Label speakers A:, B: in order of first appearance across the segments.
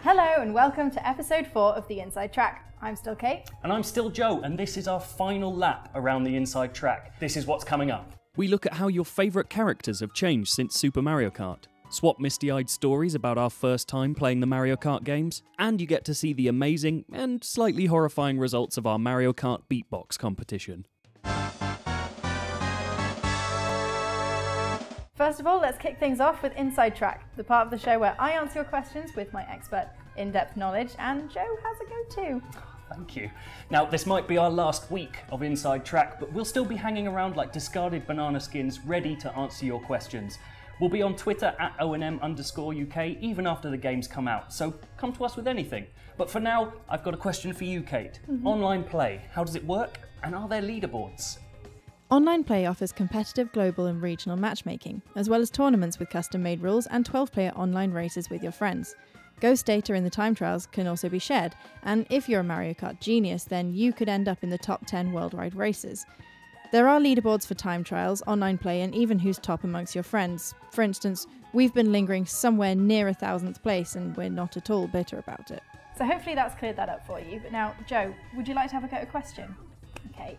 A: Hello and welcome to episode 4 of The Inside Track. I'm still Kate.
B: And I'm still Joe, and this is our final lap around the inside track. This is what's coming up.
C: We look at how your favourite characters have changed since Super Mario Kart, swap misty-eyed stories about our first time playing the Mario Kart games, and you get to see the amazing and slightly horrifying results of our Mario Kart Beatbox competition.
A: First of all, let's kick things off with Inside Track, the part of the show where I answer your questions with my expert in-depth knowledge, and Joe has a go too.
B: Thank you. Now, this might be our last week of Inside Track, but we'll still be hanging around like discarded banana skins, ready to answer your questions. We'll be on Twitter at @ONM_UK even after the games come out, so come to us with anything. But for now, I've got a question for you, Kate. Online play, how does it work? And are there leaderboards?
D: Online play offers competitive global and regional matchmaking, as well as tournaments with custom-made rules and 12-player online races with your friends. Ghost data in the time trials can also be shared, and if you're a Mario Kart genius, then you could end up in the top 10 worldwide races. There are leaderboards for time trials, online play, and even who's top amongst your friends. For instance, we've been lingering somewhere near 1,000th place, and we're not at all bitter about it.
A: So hopefully that's cleared that up for you. But now, Joe, would you like to have a go at a question? Okay,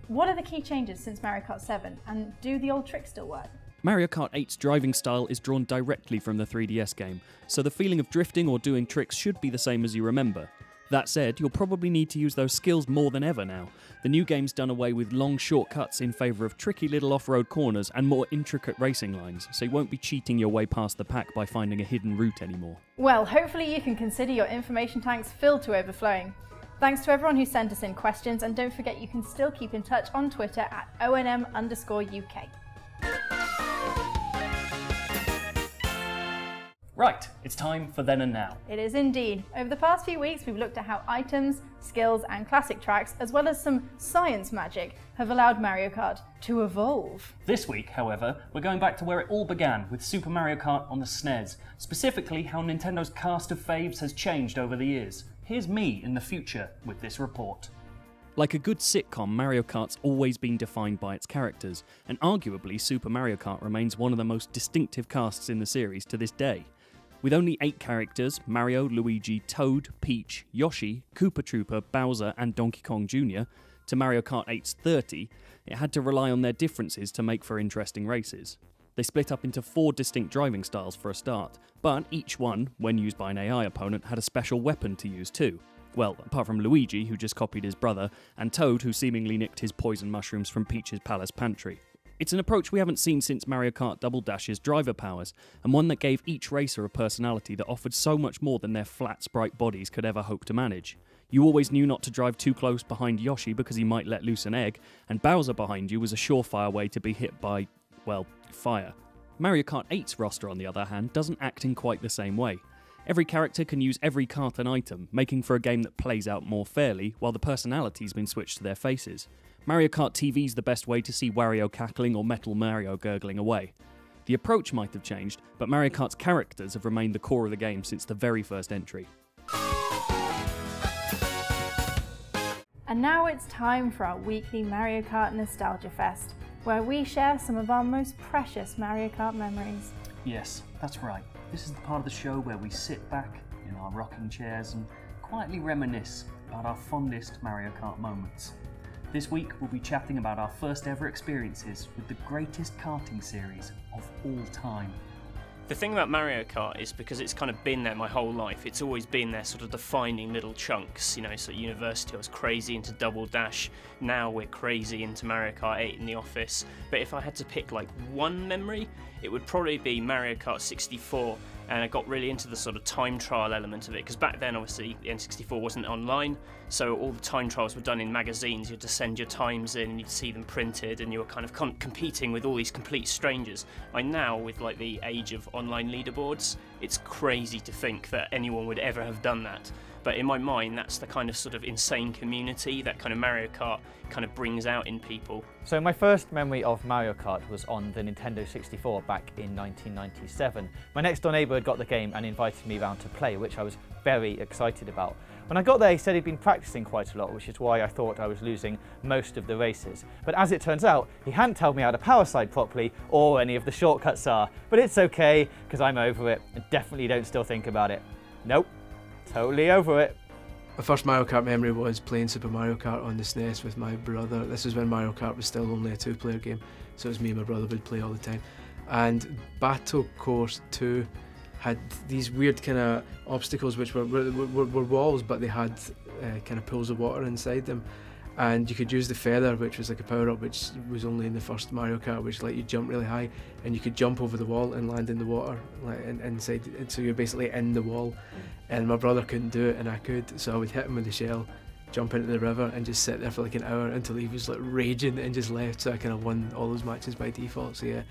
A: what are the key changes since Mario Kart 7, and do the old tricks still work?
C: Mario Kart 8's driving style is drawn directly from the 3DS game, so the feeling of drifting or doing tricks should be the same as you remember. That said, you'll probably need to use those skills more than ever now. The new game's done away with long shortcuts in favour of tricky little off-road corners and more intricate racing lines, so you won't be cheating your way past the pack by finding a hidden route anymore.
A: Well, hopefully you can consider your information tanks filled to overflowing. Thanks to everyone who sent us in questions, and don't forget you can still keep in touch on Twitter at @ONM_UK.
B: Right, it's time for Then and Now.
A: It is indeed. Over the past few weeks, we've looked at how items, skills, and classic tracks, as well as some science magic, have allowed Mario Kart to evolve.
B: This week, however, we're going back to where it all began with Super Mario Kart on the SNES, specifically how Nintendo's cast of faves has changed over the years. Here's me in the future with this report.
C: Like a good sitcom, Mario Kart's always been defined by its characters, and arguably Super Mario Kart remains one of the most distinctive casts in the series to this day. With only 8 characters, Mario, Luigi, Toad, Peach, Yoshi, Koopa Troopa, Bowser and Donkey Kong Jr., to Mario Kart 8's 30, it had to rely on their differences to make for interesting races. They split up into 4 distinct driving styles for a start, but each one, when used by an AI opponent, had a special weapon to use too. Well, apart from Luigi, who just copied his brother, and Toad, who seemingly nicked his poison mushrooms from Peach's palace pantry. It's an approach we haven't seen since Mario Kart Double Dash's driver powers, and one that gave each racer a personality that offered so much more than their flat sprite bodies could ever hope to manage. You always knew not to drive too close behind Yoshi because he might let loose an egg, and Bowser behind you was a surefire way to be hit by, well, fire. Mario Kart 8's roster, on the other hand, doesn't act in quite the same way. Every character can use every kart and item, making for a game that plays out more fairly, while the personality's been switched to their faces. Mario Kart TV's the best way to see Wario cackling or Metal Mario gurgling away. The approach might have changed, but Mario Kart's characters have remained the core of the game since the very first entry.
A: And now it's time for our weekly Mario Kart Nostalgia Fest, where we share some of our most precious Mario Kart memories.
B: Yes, that's right. This is the part of the show where we sit back in our rocking chairs and quietly reminisce about our fondest Mario Kart moments. This week we'll be chatting about our first ever experiences with the greatest karting series of all time.
E: The thing about Mario Kart is because it's kind of been there my whole life, it's always been there sort of defining little chunks. You know, so at university I was crazy into Double Dash, now we're crazy into Mario Kart 8 in the office. But if I had to pick like one memory, it would probably be Mario Kart 64. And I got really into the sort of time trial element of it, because back then obviously the N64 wasn't online, so all the time trials were done in magazines. You had to send your times in and you'd see them printed, and you were kind of competing with all these complete strangers. Now, with like the age of online leaderboards, it's crazy to think that anyone would ever have done that. But in my mind, that's the kind of sort of insane community that kind of Mario Kart kind of brings out in people.
F: So my first memory of Mario Kart was on the Nintendo 64 back in 1997. My next door neighbour had got the game and invited me round to play, which I was very excited about. When I got there, he said he'd been practicing quite a lot, which is why I thought I was losing most of the races. But as it turns out, he hadn't told me how to power slide properly or any of the shortcuts are. But it's okay, because I'm over it and definitely don't still think about it. Nope. Totally over it.
G: My first Mario Kart memory was playing Super Mario Kart on the SNES with my brother. This is when Mario Kart was still only a 2-player game, so it was me and my brother would play all the time. And Battle Course 2 had these weird kind of obstacles which were walls, but they had kind of pools of water inside them. And you could use the feather, which was like a power-up, which was only in the first Mario Kart, which let you jump really high, and you could jump over the wall and land in the water, like inside. So you're basically in the wall. And my brother couldn't do it, and I could. So I would hit him with the shell, jump into the river, and just sit there for like an hour until he was like raging and just left. So I kind of won all those matches by default. So yeah,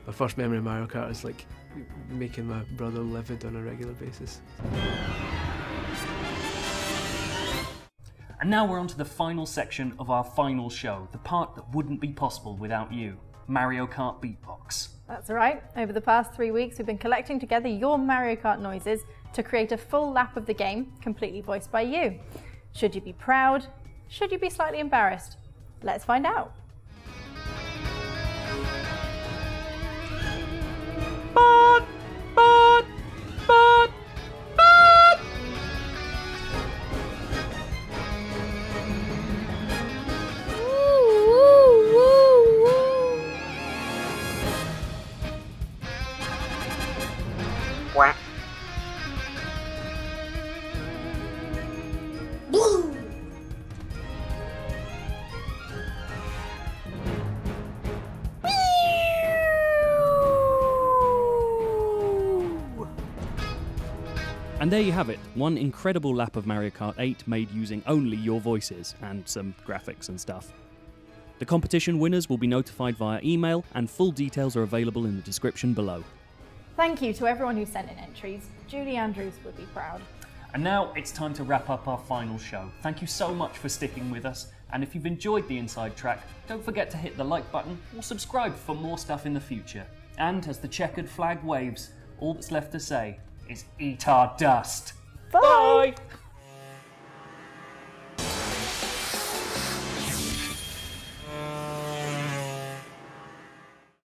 G: my first memory of Mario Kart is like making my brother livid on a regular basis.
B: And now we're on to the final section of our final show, the part that wouldn't be possible without you, Mario Kart Beatbox.
A: That's right. Over the past 3 weeks, we've been collecting together your Mario Kart noises to create a full lap of the game, completely voiced by you. Should you be proud? Should you be slightly embarrassed? Let's find out.
C: And there you have it, one incredible lap of Mario Kart 8 made using only your voices and some graphics and stuff. The competition winners will be notified via email, and full details are available in the description below.
A: Thank you to everyone who sent in entries. Julie Andrews would be proud.
B: And now it's time to wrap up our final show. Thank you so much for sticking with us, and if you've enjoyed the Inside Track, don't forget to hit the like button or subscribe for more stuff in the future. And as the checkered flag waves, all that's left to say is eat our dust.
A: Bye!
B: Bye.